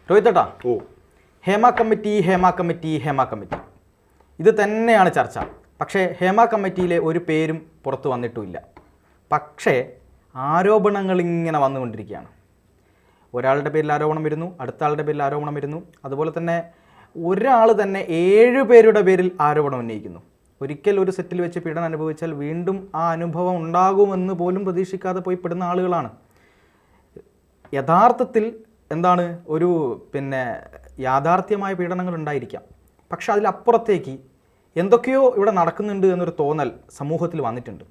രോഹിത്തേട്ടാ, Hema committee ഇത് തന്നെയാണ് ചർച്ച. പക്ഷേ ഹേമ കമ്മിറ്റിയിലെ ഒരു പേരും പുറത്തു വന്നിട്ടുമില്ല. പക്ഷേ ആരോപണങ്ങൾ ഇങ്ങനെ വന്നുകൊണ്ടിരിക്കുകയാണ്. ഒരാളുടെ പേരിൽ ആരോപണം വരുന്നു, അടുത്ത ആളുടെ പേരിൽ ആരോപണം വരുന്നു. അതുപോലെ തന്നെ ഒരാൾ തന്നെ 7 പേരുടെ പേരിൽ ആരോപണം ഉന്നയിക്കുന്നു. ഒരിക്കൽ ഒരു സെറ്റിൽ വെച്ച് പീഡനം അനുഭവിച്ചാൽ വീണ്ടും ആ അനുഭവം ഉണ്ടാകുമെന്ന് പോലും പ്രതീക്ഷിക്കാതെ പോയി പെടുന്ന ആളുകളാണ്. യഥാർത്ഥത്തിൽ എന്താണ് ഒരു യാഥാർത്ഥ്യമായ പീഡനങ്ങൾ ഉണ്ടായിരിക്കാം. പക്ഷെ അതിലപ്പുറത്തേക്ക് എന്തൊക്കെയോ ഇവിടെ നടക്കുന്നുണ്ട് എന്നൊരു തോന്നൽ സമൂഹത്തിൽ വന്നിട്ടുണ്ട്.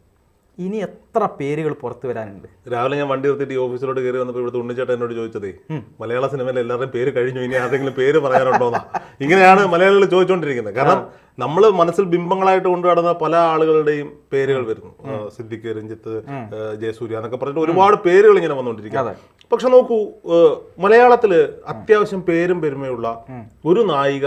ഇനി എത്ര പേരുകൾ പുറത്തു വരാനുണ്ട്? രാവിലെ ഞാൻ വണ്ടി നിർത്തിയിട്ട് ഈ ഓഫീസിലോട്ട് കയറി വന്നപ്പോൾ ഇവിടുത്തെ ഉണ്ണിച്ചേട്ടൻ എന്നോട് ചോദിച്ചതേ, മലയാള സിനിമയിൽ എല്ലാവരുടെയും പേര് കഴിഞ്ഞു, ഇനി ആരെങ്കിലും പേര് പറയാനുണ്ടോന്നാ. ഇങ്ങനെയാണ് മലയാളികൾ ചോദിച്ചുകൊണ്ടിരിക്കുന്നത്. കാരണം നമ്മൾ മനസ്സിൽ ബിംബങ്ങളായിട്ട് കൊണ്ടുനടന്ന പല ആളുകളുടെയും പേരുകൾ വരുന്നു. സിദ്ദിഖ്, രഞ്ജിത്ത്, ജയസൂര്യ എന്നൊക്കെ പറഞ്ഞിട്ട് ഒരുപാട് പേരുകൾ ഇങ്ങനെ വന്നുകൊണ്ടിരിക്കുക. പക്ഷെ നോക്കൂ, മലയാളത്തില് അത്യാവശ്യം പേരും പെരുമയുള്ള ഒരു നായിക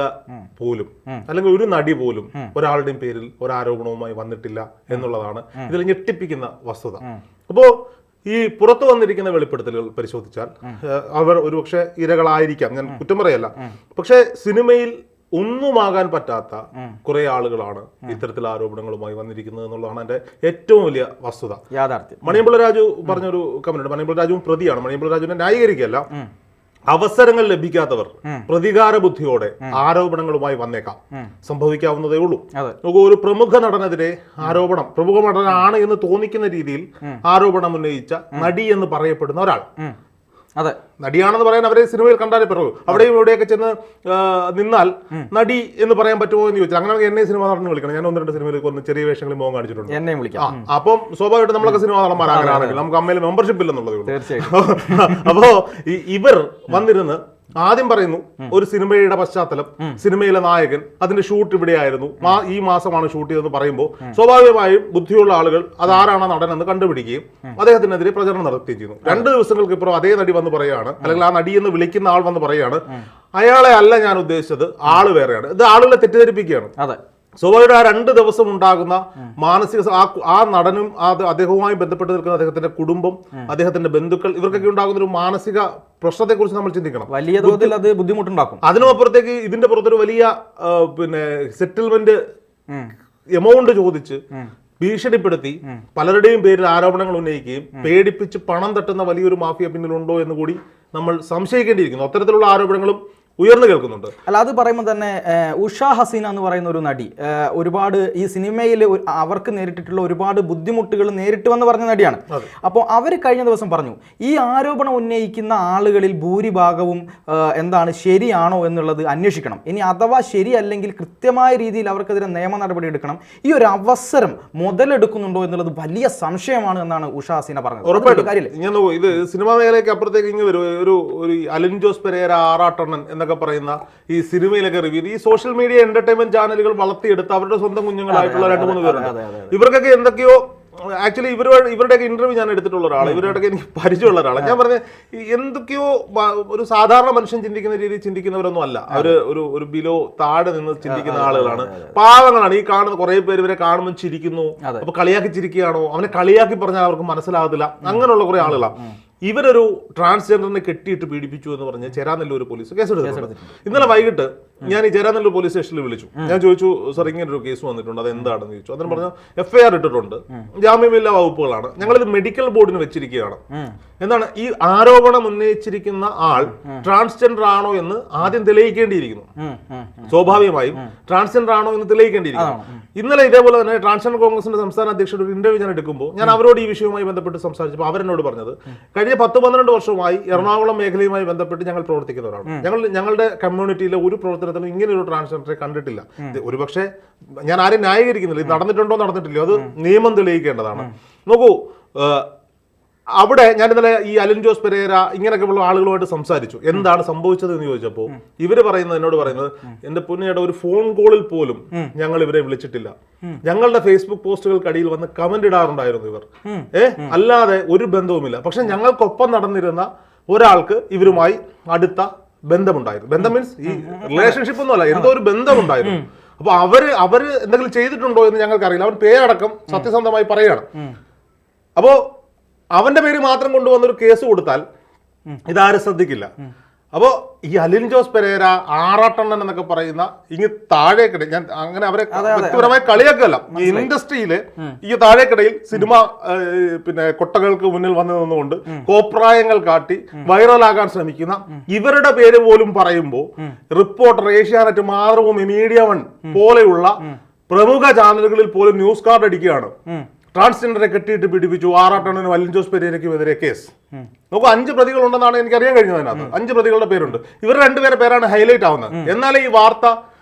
പോലും അല്ലെങ്കിൽ ഒരു നടി പോലും ഒരാളുടെയും പേരിൽ ഒരാരോപണവുമായി വന്നിട്ടില്ല എന്നുള്ളതാണ് ഇതിൽ ഞെട്ടിപ്പിക്കുന്ന വസ്തുത. അപ്പോ ഈ പുറത്തു വന്നിരിക്കുന്ന വെളിപ്പെടുത്തലുകൾ പരിശോധിച്ചാൽ അവർ ഒരുപക്ഷെ ഇരകളായിരിക്കാം, ഞാൻ കുറ്റം പറയല്ല. പക്ഷെ സിനിമയിൽ ഒന്നുമാകാൻ പറ്റാത്ത കുറെ ആളുകളാണ് ഇത്തരത്തിൽ ആരോപണങ്ങളുമായി വന്നിരിക്കുന്നത് എന്നുള്ളതാണ് എന്റെ ഏറ്റവും വലിയ വസ്തുത, യാഥാർത്ഥ്യം. മണിയമ്പിള്ള രാജു പറഞ്ഞൊരു കമന്റ്, മണിയമ്പിള്ള രാജുവും പ്രതിയാണ്. മണിയമ്പിള്ള രാജുവിനെ ന്യായീകരിക്കല്ല, അവസരങ്ങൾ ലഭിക്കാത്തവർ പ്രതികാര ബുദ്ധിയോടെ ആരോപണങ്ങളുമായി വന്നേക്കാം, സംഭവിക്കാവുന്നതേ ഉള്ളൂ. നമുക്ക് ഒരു പ്രമുഖ നടനെതിരെ ആരോപണം, പ്രമുഖ നടനാണ് എന്ന് തോന്നിക്കുന്ന രീതിയിൽ ആരോപണം ഉന്നയിച്ച നടി എന്ന് പറയപ്പെടുന്ന ഒരാൾ, അതെ നടിയാണെന്ന് പറയാൻ അവരെ സിനിമയിൽ കണ്ടാലേ പറയൂ. അവിടെയും ഇവിടെയൊക്കെ ചെന്ന് നിന്നാൽ നടി എന്ന് പറയാൻ പറ്റുമോ എന്ന് ചോദിച്ചാൽ, അങ്ങനെ എന്നെ സിനിമ നടന്ന് വിളിക്കണം. ഞാൻ 1-2 സിനിമയിൽ ഒന്ന് ചെറിയ വേഷങ്ങളിൽ മോഹം കാണിച്ചിട്ടുണ്ട്, എന്നെ വിളിക്കാം. അപ്പം സ്വാഭാവികമായിട്ട് നമ്മളൊക്കെ സിനിമ നടന്മാരാകണമെങ്കിൽ നമുക്ക് അമ്മയിൽ മെമ്പർഷിപ്പ് ഇല്ലെന്നുള്ളതേ ഉള്ളൂ. അപ്പോ ഇവർ വന്നിരുന്ന് ആദ്യം പറയുന്നു ഒരു സിനിമയുടെ പശ്ചാത്തലം, സിനിമയിലെ നായകൻ, അതിന്റെ ഷൂട്ട് ഇവിടെയായിരുന്നു, ഈ മാസമാണ് ഷൂട്ട് ചെയ്തതെന്ന് പറയുമ്പോൾ സ്വാഭാവികമായും ബുദ്ധിയുള്ള ആളുകൾ അതാരാണ് നടനെന്ന് കണ്ടുപിടിക്കുകയും അദ്ദേഹത്തിനെതിരെ പ്രചരണം നടത്തുകയും ചെയ്യുന്നു. 2 ദിവസങ്ങൾക്ക് ഇപ്പുറം അതേ നടി വന്ന് പറയുകയാണ്, അല്ലെങ്കിൽ ആ നടി എന്ന് വിളിക്കുന്ന ആൾ വന്ന് പറയുകയാണ്, അയാളെ അല്ല ഞാൻ ഉദ്ദേശിച്ചത്, ആള് വേറെയാണ്. ഇത് ആളുകളെ തെറ്റിദ്ധരിപ്പിക്കുകയാണ്. സ്വാഭാവിക ആ 2 ദിവസം ഉണ്ടാകുന്ന മാനസിക, ആ നടനും അദ്ദേഹവുമായി ബന്ധപ്പെട്ട് നിൽക്കുന്ന അദ്ദേഹത്തിന്റെ കുടുംബം, അദ്ദേഹത്തിന്റെ ബന്ധുക്കൾ, ഇവർക്കൊക്കെ ഉണ്ടാകുന്ന ഒരു മാനസിക പ്രശ്നത്തെക്കുറിച്ച് നമ്മൾ ചിന്തിക്കണം. വലിയ തോതിൽ അത് ബുദ്ധിമുട്ടുണ്ടാക്കും. അതിനുമപ്പുറത്തേക്ക് ഇതിന്റെ പുറത്തൊരു വലിയ സെറ്റിൽമെന്റ് എമൗണ്ട് ചോദിച്ച് ഭീഷണിപ്പെടുത്തി പലരുടെയും പേരിൽ ആരോപണങ്ങൾ ഉന്നയിക്കുകയും പേടിപ്പിച്ച് പണം തട്ടുന്ന വലിയൊരു മാഫിയ പിന്നിലുണ്ടോ എന്ന് കൂടി നമ്മൾ സംശയിക്കേണ്ടിയിരിക്കുന്നു. അത്തരത്തിലുള്ള ആരോപണങ്ങളും ഉയർന്നു കേൾക്കുന്നുണ്ട്. അല്ല, അത് പറയുമ്പോൾ തന്നെ ഉഷ ഹസീന എന്ന് പറയുന്ന ഒരു നടി ഒരുപാട് ഈ സിനിമയിൽ അവർക്ക് നേരിട്ടിട്ടുള്ള ഒരുപാട് ബുദ്ധിമുട്ടുകൾ നേരിട്ട് വന്ന് പറഞ്ഞ നടിയാണ്. അപ്പോൾ അവർ കഴിഞ്ഞ ദിവസം പറഞ്ഞു, ഈ ആരോപണം ഉന്നയിക്കുന്ന ആളുകളിൽ ഭൂരിഭാഗവും എന്താണ് ശരിയാണോ എന്നുള്ളത് അന്വേഷിക്കണം. ഇനി അഥവാ ശരിയല്ലെങ്കിൽ കൃത്യമായ രീതിയിൽ അവർക്കെതിരെ നിയമ നടപടി എടുക്കണം. ഈ ഒരു അവസരം മുതലെടുക്കുന്നുണ്ടോ എന്നുള്ളത് വലിയ സംശയമാണ് എന്നാണ് ഉഷ ഹസീന പറഞ്ഞത്. ഇത് സിനിമാ മേഖലയ്ക്ക് അപ്പുറത്തേക്ക് ഇങ്ങനെ വരും. ഒരു അലിൻ ജോസ് പെരേര, ആറാട്ടണ്ണൻ എന്നൊക്കെ പറയുന്ന ഈ സിനിമയിലൊക്കെ റിവ്യൂ, ഈ സോഷ്യൽ മീഡിയ എന്റർടൈൻമെന്റ് ചാനലുകൾ വളർത്തിയെടുത്ത് അവരുടെ സ്വന്തം കുഞ്ഞുങ്ങളായിട്ടുള്ള 2-3 പേരുണ്ട്. ഇവർക്കൊക്കെ എന്തൊക്കെയോ ആക്ച്വലി ഇവരുടെയൊക്കെ ഇന്റർവ്യൂ ഞാൻ എടുത്തിട്ടുള്ള ഒരാളാണ്, ഇവരുടെയൊക്കെ എനിക്ക് പരിചയമുള്ള ഒരാളാണ്. ഞാൻ പറഞ്ഞ എന്തൊക്കെയോ ഒരു സാധാരണ മനുഷ്യൻ ചിന്തിക്കുന്ന രീതിയിൽ ചിന്തിക്കുന്നവരൊന്നും അല്ല. അവര് ഒരു ബിലോ താഴെ നിന്ന് ചിന്തിക്കുന്ന ആളുകളാണ്, പാവങ്ങളാണ്. ഈ കാണുന്ന കുറെ പേര് ഇവരെ കാണുമ്പോൾ ചിരിക്കുന്നു, അപ്പൊ കളിയാക്കി ചിരിക്കുകയാണോ, അവനെ കളിയാക്കി പറഞ്ഞാൽ അവർക്ക് മനസ്സിലാകത്തില്ല, അങ്ങനെയുള്ള കുറെ ആളുകളാണ്. ഇവരൊരു ട്രാൻസ്ജെൻഡറിനെ കെട്ടിയിട്ട് പീഡിപ്പിച്ചു എന്ന് പറഞ്ഞ് ചേരാനെല്ലൂർ പോലീസ് കേസെടുത്തിട്ടുണ്ട്. ഇന്നലെ വൈകിട്ട് ഞാൻ ഈ ചേരാനെല്ലൂർ പോലീസ് സ്റ്റേഷനിൽ വിളിച്ചു. ഞാൻ ചോദിച്ചു, സാർ ഇങ്ങനെ ഒരു കേസ് വന്നിട്ടുണ്ട്, അത് എന്താണെന്ന് ചോദിച്ചു. അതിന് പറഞ്ഞു FIR ഇട്ടിട്ടുണ്ട്, ജാമ്യമില്ലാ വകുപ്പുകളാണ്, ഞങ്ങളിത് മെഡിക്കൽ ബോർഡിന് വെച്ചിരിക്കുകയാണ്. എന്താണ് ഈ ആരോപണം ഉന്നയിച്ചിരിക്കുന്ന ആൾ ട്രാൻസ്ജെൻഡർ ആണോ എന്ന് ആദ്യം തെളിയിക്കേണ്ടിയിരിക്കുന്നു. സ്വാഭാവികമായും ട്രാൻസ്ജെൻഡർ ആണോ എന്ന് തെളിയിക്കേണ്ടിയിരിക്കുന്നു. ഇന്നലെ ഇതേപോലെ തന്നെ ട്രാൻസ്ജെൻഡർ കോൺഗ്രസിന്റെ സംസ്ഥാന അധ്യക്ഷയുടെ ഒരു ഇന്റർവ്യൂ ഞാൻ എടുക്കുമ്പോൾ ഞാൻ അവരോട് ഈ വിഷയവുമായി ബന്ധപ്പെട്ട് സംസാരിച്ചപ്പോൾ അവരെന്നോട് പറഞ്ഞത്, കഴിഞ്ഞ 10-12 വർഷമായി എറണാകുളം മേഖലയുമായി ബന്ധപ്പെട്ട് ഞങ്ങൾ പ്രവർത്തിക്കുന്നവരാണ്. ഞങ്ങളുടെ കമ്മ്യൂണിറ്റിയിലെ ഒരു പ്രവർത്തനത്തിലും ഇങ്ങനെ ഒരു ട്രാൻസ്ജെൻഡറെ കണ്ടിട്ടില്ല. ഒരുപക്ഷെ ഞാൻ ആരും ന്യായീകരിക്കുന്നില്ല, ഇത് നടന്നിട്ടുണ്ടോ നടന്നിട്ടില്ലയോ അത് നിയമം തെളിയിക്കേണ്ടതാണ്. നോക്കൂ, അവിടെ ഞാൻ ഇന്നലെ ഈ അലിൻ ജോസ് പെരേര ഇങ്ങനെയൊക്കെയുള്ള ആളുകളുമായിട്ട് സംസാരിച്ചു. എന്താണ് സംഭവിച്ചത് എന്ന് ചോദിച്ചപ്പോൾ ഇവര് എന്നോട് പറയുന്നത്, എന്റെ പൊന്നിയുടെ ഒരു ഫോൺ കോളിൽ പോലും ഞങ്ങൾ ഇവരെ വിളിച്ചിട്ടില്ല, ഞങ്ങളുടെ ഫേസ്ബുക്ക് പോസ്റ്റുകൾക്കടിയിൽ വന്ന് കമന്റ് ഇടാറുണ്ടായിരുന്നു ഇവർ, അല്ലാതെ ഒരു ബന്ധവുമില്ല. പക്ഷെ ഞങ്ങൾക്കൊപ്പം നടന്നിരുന്ന ഒരാൾക്ക് ഇവരുമായി അടുത്ത ബന്ധമുണ്ടായിരുന്നു. ബന്ധം മീൻസ് ഈ റിലേഷൻഷിപ്പ് ഒന്നും അല്ല, എന്തോ ഒരു ബന്ധമുണ്ടായിരുന്നു. അപ്പൊ അവര് എന്തെങ്കിലും ചെയ്തിട്ടുണ്ടോ എന്ന് ഞങ്ങൾക്കറിയില്ല. അവൻ പേരടക്കം സത്യസന്ധമായി പറയാണ്. അപ്പോ അവന്റെ പേര് മാത്രം കൊണ്ടുവന്നൊരു കേസ് കൊടുത്താൽ ഇതാരും ശ്രദ്ധിക്കില്ല. അപ്പോൾ ഈ അലിൻ ജോസ് പെരേര, ആറാട്ടണ്ണൻ എന്നൊക്കെ പറയുന്ന ഇങ്ങ് താഴേക്കിടയിൽ, ഞാൻ അങ്ങനെ അവരെ വ്യക്തിപരമായി കളിയാക്കല്ല, ഈ ഇൻഡസ്ട്രിയില് ഈ താഴേക്കിടയിൽ സിനിമ പിന്നെ കൊട്ടകൾക്ക് മുന്നിൽ വന്നു നിന്നുകൊണ്ട് കോപ്രായങ്ങൾ കാട്ടി വൈറലാകാൻ ശ്രമിക്കുന്ന ഇവരുടെ പേര് പോലും പറയുമ്പോൾ reporter, Asianet, Mathrubhumi, media one പോലെയുള്ള പ്രമുഖ ചാനലുകളിൽ പോലും ന്യൂസ് കാർഡ് അടിക്കുകയാണ്. ട്രാൻസ്ജെൻഡറെ കെട്ടിയിട്ട് പീഡിപ്പിച്ചു, ആറാട്ടണ്ണനും അലിൻ ജോസ് പെരേരയ്ക്കും എതിരെ കേസ്. നമുക്ക് 5 പ്രതികളുണ്ടെന്നാണ് എനിക്ക് അറിയാൻ കഴിഞ്ഞത്. അതിനകത്ത് 5 പ്രതികളുടെ പേരുണ്ട്. ഇവർ 2 പേരുടെ പേരാണ് ഹൈലൈറ്റ് ആവുന്നത്. എന്നാലേ ഈ വാർത്ത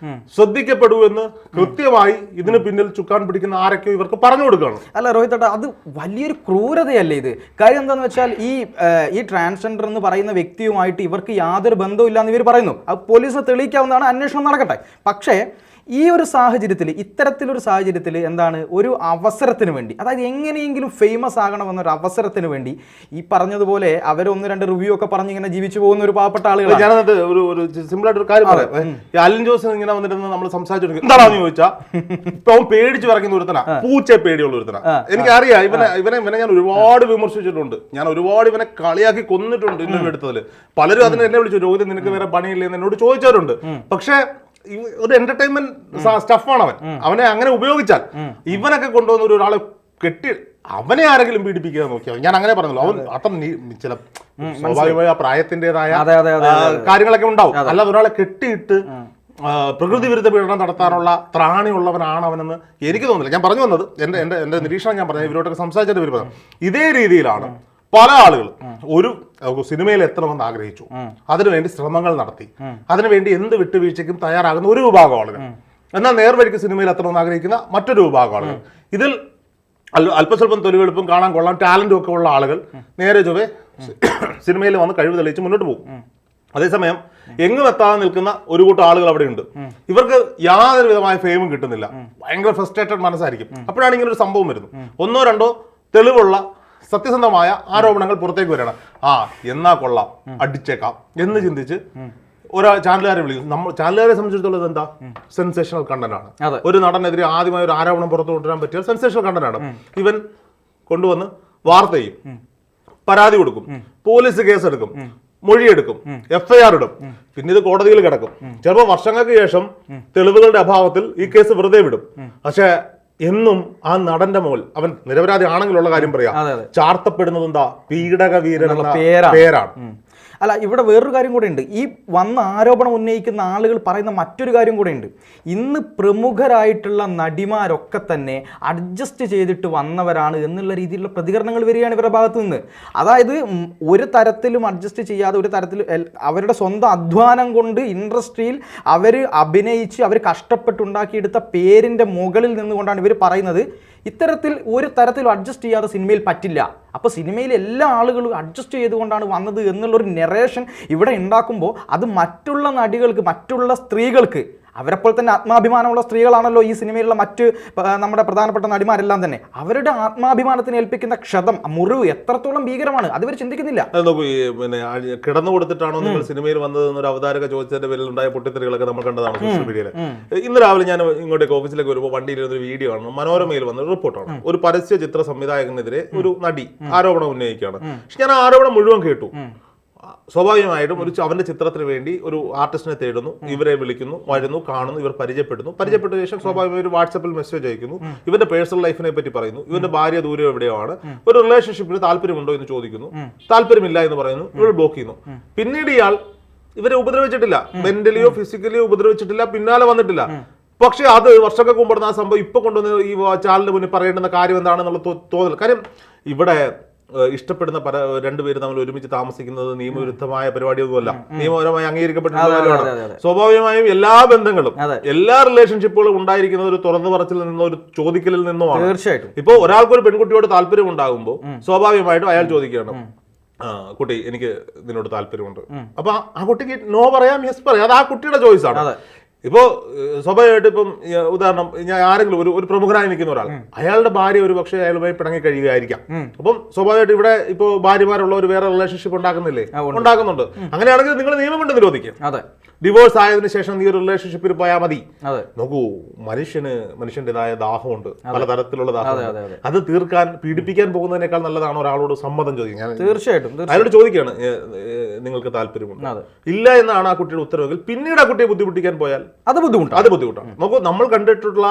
ശ്രദ്ധിക്കപ്പെടൂ എന്ന് കൃത്യമായി ഇതിന് പിന്നിൽ ചുക്കാൻ പിടിക്കുന്ന ആരൊക്കെയോ ഇവർക്ക് പറഞ്ഞു കൊടുക്കുകയാണ്. അല്ല രോഹിത്, അത് വലിയൊരു ക്രൂരതയല്ലേ ഇത്? കാര്യം എന്താണെന്ന് വെച്ചാൽ ഈ ട്രാൻസ്ജെൻഡർ എന്ന് പറയുന്ന വ്യക്തിയുമായിട്ട് ഇവർക്ക് യാതൊരു ബന്ധവും ഇല്ലാന്ന് ഇവർ പറയുന്നു. അത് പോലീസിന് തെളിയിക്കാവുന്നതാണ്, അന്വേഷണം നടക്കട്ടെ. പക്ഷേ ഈ ഒരു സാഹചര്യത്തിൽ, ഇത്തരത്തിലൊരു സാഹചര്യത്തിൽ എന്താണ്, ഒരു അവസരത്തിന് വേണ്ടി, അതായത് എങ്ങനെയെങ്കിലും ഫേമസ് ആകണമെന്നൊരു അവസരത്തിന് വേണ്ടി ഈ പറഞ്ഞതുപോലെ അവർ 1-2 റിവ്യൂ ഒക്കെ പറഞ്ഞ് ഇങ്ങനെ ജീവിച്ചു പോകുന്ന ഒരു പാവപ്പെട്ട ആളുകൾ. ഞാനത് ഒരു സിമ്പിൾ ആയിട്ട് ഒരു കാര്യം പറയാം. ഈ അലിൻ ജോസ് ഇങ്ങനെ വന്നിരുന്ന നമ്മൾ സംസാരിച്ചു എന്താണെന്ന് ചോദിച്ചാൽ, ഇപ്പൊ അവൻ പേടിച്ച് പറയുന്ന ഒരുത്തനാ, പൂച്ച പേടിയുള്ള ഒരുത്തനാ. എനിക്കറിയാം ഇവനെ ഞാൻ ഒരുപാട് വിമർശിച്ചിട്ടുണ്ട്. ഞാൻ ഒരുപാട് ഇവനെ കളിയാക്കി കൊന്നിട്ടുണ്ട് ഇന്റർവ്യൂ എടുത്തതിൽ. പലരും അതിനെ എന്നെ വിളിച്ചു, രോഹിത് നിനക്ക് വേറെ പണിയില്ലെന്ന് എന്നോട് ചോദിച്ചവരുണ്ട്. പക്ഷേ ഒരു എന്റർടൈൻമെന്റ് സ്റ്റഫാണ് അവനെ അങ്ങനെ ഉപയോഗിച്ചാൽ ഇവനൊക്കെ കൊണ്ടുവന്ന ഒരാളെ കെട്ടി അവനെ ആരെങ്കിലും പീഡിപ്പിക്കുക നോക്കിയാൽ, ഞാൻ അങ്ങനെ പറഞ്ഞല്ലോ, അവൻ അത്ര ചില സ്വാഭാവികമായ പ്രായത്തിൻ്റെതായ കാര്യങ്ങളൊക്കെ ഉണ്ടാവും. അല്ലാതെ ഒരാളെ കെട്ടിയിട്ട് പ്രകൃതി വിരുദ്ധ പീഡനം നടത്താനുള്ള ത്രാണിയുള്ളവനാണ് അവനെന്ന് എനിക്ക് തോന്നുന്നില്ല. ഞാൻ പറഞ്ഞു വന്നത് എന്റെ നിരീക്ഷണം ഞാൻ പറഞ്ഞു, ഇവരോടൊക്കെ സംസാരിച്ചിട്ട് ഇവർ പറഞ്ഞു ഇതേ രീതിയിലാണ് പല ആളുകൾ ഒരു സിനിമയിൽ എത്തണമെന്ന് ആഗ്രഹിച്ചു, അതിനുവേണ്ടി ശ്രമങ്ങൾ നടത്തി, അതിനുവേണ്ടി എന്ത് വിട്ടുവീഴ്ചയ്ക്കും തയ്യാറാകുന്ന ഒരു വിഭാഗം ആളുകൾ. എന്നാൽ നേർവഴിക്ക് സിനിമയിൽ എത്തണമെന്ന് ആഗ്രഹിക്കുന്ന മറ്റൊരു വിഭാഗം ആളുകൾ. ഇതിൽ അല്പസ്വല്പം തൊലിവെളുപ്പും കാണാൻ കൊള്ളാൻ ടാലന്റും ഒക്കെ ഉള്ള ആളുകൾ നേരെ ചൊവ്വേ സിനിമയിൽ വന്ന് കഴിവ് തെളിയിച്ച് മുന്നോട്ട് പോകും. അതേസമയം എങ്ങും എത്താതെ നിൽക്കുന്ന ഒരു കൂട്ടം ആളുകൾ അവിടെ ഉണ്ട്. ഇവർക്ക് യാതൊരു വിധമായ ഫെയിമും കിട്ടുന്നില്ല, ഭയങ്കര ഫ്രസ്ട്രേറ്റഡ് മനസ്സായിരിക്കും. അപ്പോഴാണ് ഇങ്ങനെ ഒരു സംഭവം വരുന്നത്. 1-2 തെളിവുള്ള സത്യസന്ധമായ ആരോപണങ്ങൾ പുറത്തേക്ക് വരണം. എന്നാ കൊള്ളാം, അടിച്ചേക്കാം എന്ന് ചിന്തിച്ച് ഒരാ ചാനലുകാരെ വിളിക്കും. നമ്മൾ ചാനലുകാരെ സംബന്ധിച്ചിടത്തോളം ഇതെന്താ, സെൻസേഷണൽ കണ്ടന്റ് ആണ്. ഒരു നടനെതിരെ ആദ്യമായി ഒരു ആരോപണം പുറത്തു കൊണ്ടുവരാൻ പറ്റിയാൽ സെൻസേഷണൽ കണ്ടന്റ് ആണ്. ഇവൻ കൊണ്ടുവന്ന് വാർത്ത ചെയ്യും, പരാതി കൊടുക്കും, പോലീസ് കേസെടുക്കും, മൊഴിയെടുക്കും, FIR ഇടും, പിന്നെ ഇത് കോടതിയിൽ കിടക്കും. ചിലപ്പോൾ വർഷങ്ങൾക്ക് ശേഷം തെളിവുകളുടെ അഭാവത്തിൽ ഈ കേസ് വെറുതെ വിടും. പക്ഷേ എന്നും ആ നടന്റെ മുകൾ, അവൻ നിരപരാധി ആണെങ്കിലുള്ള കാര്യം പറയാം, ചാർത്തപ്പെടുന്നത് എന്താ, പീഡക വീരൻ എന്ന പേരാണ്. അല്ല, ഇവിടെ വേറൊരു കാര്യം കൂടെ ഉണ്ട്. ഈ വന്ന ആരോപണം ഉന്നയിക്കുന്ന ആളുകൾ പറയുന്ന മറ്റൊരു കാര്യം കൂടെ ഉണ്ട്. ഇന്ന് പ്രമുഖരായിട്ടുള്ള നടിമാരൊക്കെ തന്നെ അഡ്ജസ്റ്റ് ചെയ്തിട്ട് വന്നവരാണ് എന്നുള്ള രീതിയിലുള്ള പ്രതികരണങ്ങൾ വരികയാണ് ഇവരുടെ ഭാഗത്തു നിന്ന്. അതായത് ഒരു തരത്തിലും അഡ്ജസ്റ്റ് ചെയ്യാതെ, ഒരു തരത്തിൽ അവരുടെ സ്വന്തം അധ്വാനം കൊണ്ട് ഇൻഡസ്ട്രിയിൽ അവർ അഭിനയിച്ച് അവർ കഷ്ടപ്പെട്ടുണ്ടാക്കിയെടുത്ത പേരിൻ്റെ മുകളിൽ നിന്നുകൊണ്ടാണ് ഇവർ പറയുന്നത് ഇത്തരത്തിൽ ഒരു തരത്തിലും അഡ്ജസ്റ്റ് ചെയ്യാതെ സിനിമയിൽ പറ്റില്ല. അപ്പോൾ സിനിമയിൽ എല്ലാ ആളുകളും അഡ്ജസ്റ്റ് ചെയ്തുകൊണ്ടാണ് വന്നത് എന്നുള്ളൊരു നെറേഷൻ ഇവിടെ ഉണ്ടാക്കുമ്പോൾ അത് മറ്റുള്ള നടികൾക്ക്, മറ്റുള്ള സ്ത്രീകൾക്ക്, അവരെപ്പോൾ തന്നെ ആത്മാഭിമാനമുള്ള സ്ത്രീകളാണല്ലോ ഈ സിനിമയിലുള്ള മറ്റ് നമ്മുടെ പ്രധാനപ്പെട്ട നടിമാരെല്ലാം തന്നെ, അവരുടെ ആത്മാഭിമാനത്തിന് ഏൽപ്പിക്കുന്ന ക്ഷതം, മുറിവ് എത്രത്തോളം ഭീകരമാണ് അത് ഇവർ ചിന്തിക്കുന്നില്ല. പിന്നെ കിടന്നു കൊടുത്തിട്ടാണോ നിങ്ങൾ സിനിമയിൽ വന്നതെന്നൊരു അവതാരക ചോദിച്ചതിന്റെ പേരിൽ ഉണ്ടായ പൊട്ടിത്തെറികളൊക്കെ നമ്മൾ കണ്ടതാണ് സോഷ്യൽ മീഡിയയിൽ. ഇന്ന് രാവിലെ ഞാൻ ഇങ്ങോട്ടേക്ക് ഓഫീസിലേക്ക് വരുമ്പോൾ വണ്ടിയിൽ ഒരു വീഡിയോ ആണ്, മനോരമയിൽ വന്ന റിപ്പോർട്ടാണ്. ഒരു പരസ്യ ചിത്ര സംവിധായകനെതിരെ ഒരു നടി ആരോപണം ഉന്നയിക്കുകയാണ്. പക്ഷെ ഞാൻ ആ ആരോപണം മുഴുവൻ കേട്ടു. സ്വാഭാവികമായിട്ടും അവന്റെ ചിത്രത്തിന് വേണ്ടി ഒരു ആർട്ടിസ്റ്റിനെ തേടുന്നു, ഇവരെ വിളിക്കുന്നു, വരുന്നു, കാണുന്നു, ഇവർ പരിചയപ്പെട്ട ശേഷം സ്വാഭാവികമായി ഒരു വാട്സപ്പിൽ മെസ്സേജ് അയക്കുന്നു, ഇവന്റെ പേഴ്സണൽ ലൈഫിനെ പറ്റി പറയുന്നു, ഇവന്റെ ഭാര്യ ദൂരെ എവിടെയാണ്, ഒരു റിലേഷൻഷിപ്പിൽ താല്പര്യമുണ്ടോ എന്ന് ചോദിക്കുന്നു, താല്പര്യമില്ല എന്ന് പറയുന്നു, ഇവർ ബ്ലോക്ക് ചെയ്യുന്നു. പിന്നീട് ഇയാൾ ഇവരെ ഉപദ്രവിച്ചിട്ടില്ല, മെന്റലിയോ ഫിസിക്കലിയോ ഉപദ്രവിച്ചിട്ടില്ല, പിന്നാലെ വന്നിട്ടില്ല. പക്ഷെ അത് വർഷങ്ങൾക്ക് മുമ്പ് ആ സംഭവം ഇപ്പൊ കൊണ്ടുവന്ന് ഈ ചാനലിന് മുന്നിൽ പറയേണ്ടുന്ന കാര്യം എന്താണെന്നുള്ള തോന്നൽ. കാര്യം ഇവിടെ ഇഷ്ടപ്പെടുന്ന രണ്ടുപേരും തമ്മിൽ ഒരുമിച്ച് താമസിക്കുന്നത് നിയമവിരുദ്ധമായ പരിപാടിയൊന്നുമല്ല, നിയമപരമായി അംഗീകരിക്കപ്പെട്ടിട്ടുള്ള കാര്യമാണ്. സ്വാഭാവികമായും എല്ലാ ബന്ധങ്ങളും, എല്ലാ റിലേഷൻഷിപ്പുകളും ഉണ്ടായിരിക്കുന്നത് ഒരു തുറന്നു പറച്ചിൽ നിന്നോ ഒരു ചോദിക്കലിൽ നിന്നുമാണ്. തീർച്ചയായിട്ടും. ഇപ്പൊ ഒരാൾക്ക് ഒരു പെൺകുട്ടിയോട് താല്പര്യം ഉണ്ടാകുമ്പോൾ സ്വാഭാവികമായിട്ടും അയാൾ ചോദിക്കണം, കുട്ടി എനിക്ക് നിന്നോട് താല്പര്യമുണ്ട്. അപ്പൊ ആ കുട്ടിക്ക് നോ പറയാം, യെസ് പറയാം, അത് ആ കുട്ടിയുടെ ചോയ്സ് ആണ്. ഇപ്പോ സ്വാഭാവികമായിട്ട് ഇപ്പം ഉദാഹരണം, ഞാൻ ആരെങ്കിലും ഒരു പ്രമുഖനായി നിൽക്കുന്ന ഒരാൾ, അയാളുടെ ഭാര്യ ഒരു പക്ഷേ അയാളുമായി പിണങ്ങി കഴിയുകയായിരിക്കാം. അപ്പം സ്വാഭാവികമായിട്ട് ഇവിടെ ഇപ്പോ ഭാര്യമാരുള്ള ഒരു വേറെ റിലേഷൻഷിപ്പ് ഉണ്ടാക്കുന്നില്ലേ, ഉണ്ടാക്കുന്നുണ്ട്. അങ്ങനെയാണെങ്കിൽ നിങ്ങൾ നിയമം കൊണ്ട് നിരോധിക്കും. ഡിവോഴ്സ് ആയതിനു ശേഷം നീ ഒരു റിലേഷൻഷിപ്പിൽ പോയാൽ മതി. അതെ, നോക്കൂ, മനുഷ്യന്റേതായ ദാഹമുണ്ട്, പലതരത്തിലുള്ള അതെ, ദാഹമുണ്ട്. അതെ, അതെ. അത് തീർക്കാൻ പീഡിപ്പിക്കാൻ പോകുന്നതിനേക്കാൾ നല്ലതാണ് ഒരാളോട് സമ്മതം ചോദിക്കുക. ഞാൻ തീർച്ചയായിട്ടും അയാളോട് ചോദിക്കുകയാണ്, നിങ്ങൾക്ക് താല്പര്യമുണ്ട്? അതെ. ഇല്ല എന്നാണ് ആ കുട്ടിയുടെ ഉത്തരവെങ്കിൽ പിന്നീട് ആ കുട്ടിയെ ബുദ്ധിമുട്ടിക്കാൻ പോയാൽ അത് ബുദ്ധിമുട്ടാണ്. അത് ബുദ്ധിമുട്ടാണ്. നോക്കൂ, നമ്മൾ കണ്ടിട്ടുള്ള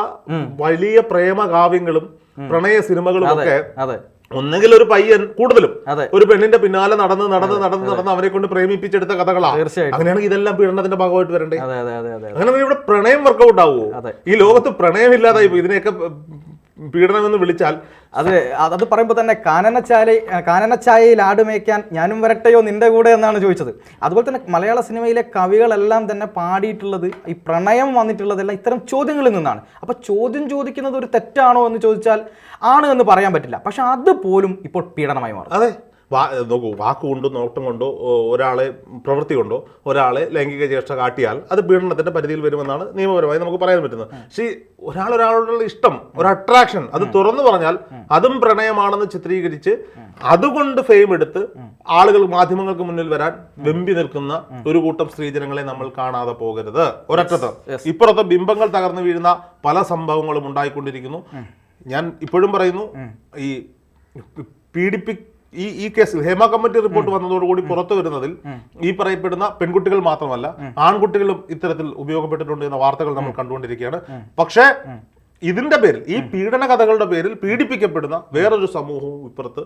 വലിയ പ്രേമ കാവ്യങ്ങളും പ്രണയ സിനിമകളും ഒക്കെ അതെ, ഒന്നെങ്കിൽ ഒരു പയ്യൻ, കൂടുതലും അതെ, ഒരു പെണ്ണിന്റെ പിന്നാലെ നടന്ന് അവരെ കൊണ്ട് പ്രേമിപ്പിച്ചെടുത്ത കഥകളാണ്. തീർച്ചയായിട്ടും. അങ്ങനെയാണെങ്കിൽ ഇതെല്ലാം പീഡനത്തിന്റെ ഭാഗമായിട്ട് വരണ്ടേ? അതെ, അതെ, അതെ, അതെ. അങ്ങനെ ഇവിടെ പ്രണയം വർക്കൗട്ട് ആവുമോ? അതെ. ഈ ലോകത്ത് പ്രണയമില്ലാതായി പോയി. ഇതിനെയൊക്കെ പീഡനം എന്ന് വിളിച്ചാൽ അത് പറയുമ്പോൾ തന്നെ കാനനച്ചായയിൽ ആടുമേക്കാൻ ഞാനും വരട്ടെയോ നിന്റെ കൂടെ എന്നാണ് ചോദിച്ചത്. അതുപോലെ തന്നെ മലയാള സിനിമയിലെ കവികളെല്ലാം തന്നെ പാടിയിട്ടുള്ളത് ഈ പ്രണയം വന്നിട്ടുള്ളതെല്ലാം ഇത്തരം ചോദ്യങ്ങളിൽ നിന്നാണ്. അപ്പോൾ ചോദ്യം ചോദിക്കുന്നത് ഒരു തെറ്റാണോ എന്ന് ചോദിച്ചാൽ ആണ് എന്ന് പറയാൻ പറ്റില്ല. പക്ഷെ അതുപോലും ഇപ്പോൾ പീഡനമായി മാറും. അതെ, നോക്കൂ, വാക്കുകൊണ്ടോ നോട്ടം കൊണ്ടോ ഒരാളെ, പ്രവൃത്തി കൊണ്ടോ ഒരാളെ ലൈംഗിക ചേഷ്ട കാട്ടിയാൽ അത് പീഡനത്തിന്റെ പരിധിയിൽ വരുമെന്നാണ് നിയമപരമായി നമുക്ക് പറയാൻ പറ്റുന്നത്. പക്ഷേ ഒരാളോടുള്ള ഇഷ്ടം, ഒരു അട്രാക്ഷൻ, അത് തുറന്നു പറഞ്ഞാൽ അതും പ്രണയമാണെന്ന് ചിത്രീകരിച്ച് അതുകൊണ്ട് ഫെയിം എടുത്ത് ആളുകൾ മാധ്യമങ്ങൾക്ക് മുന്നിൽ വരാൻ വെമ്പി നിൽക്കുന്ന ഒരു കൂട്ടം സ്ത്രീജനങ്ങളെ നമ്മൾ കാണാതെ പോകരുത്. ഒരറ്റത്ത് ഇപ്പുറത്തെ ബിംബങ്ങൾ തകർന്നു വീഴുന്ന പല സംഭവങ്ങളും ഉണ്ടായിക്കൊണ്ടിരിക്കുന്നു. ഞാൻ ഇപ്പോഴും പറയുന്നു, ഈ ഈ കേസിൽ ഹേമ കമ്മിറ്റി റിപ്പോർട്ട് വന്നതോടുകൂടി പുറത്തു വരുന്നതിൽ ഈ പറയപ്പെടുന്ന പെൺകുട്ടികൾ മാത്രമല്ല ആൺകുട്ടികളും ഇത്തരത്തിൽ ഉപയോഗപ്പെട്ടിട്ടുണ്ട് എന്ന വാർത്തകൾ നമ്മൾ കണ്ടുകൊണ്ടിരിക്കുകയാണ്. പക്ഷേ ഇതിന്റെ പേരിൽ, ഈ പീഡന കഥകളുടെ പേരിൽ പീഡിപ്പിക്കപ്പെടുന്ന വേറൊരു സമൂഹവും ഇപ്പുറത്ത്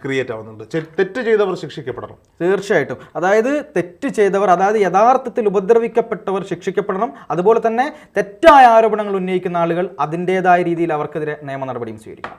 ക്രിയേറ്റ് ആവുന്നുണ്ട്. തെറ്റ് ചെയ്തവർ ശിക്ഷിക്കപ്പെടണം. തീർച്ചയായിട്ടും. അതായത് തെറ്റ് ചെയ്തവർ, അതായത് യഥാർത്ഥത്തിൽ ഉപദ്രവിക്കപ്പെട്ടവർ ശിക്ഷിക്കപ്പെടണം. അതുപോലെ തന്നെ തെറ്റായ ആരോപണങ്ങൾ ഉന്നയിക്കുന്ന ആളുകൾ അതിൻ്റെതായ രീതിയിൽ അവർക്കെതിരെ നിയമ നടപടിയും സ്വീകരിക്കണം.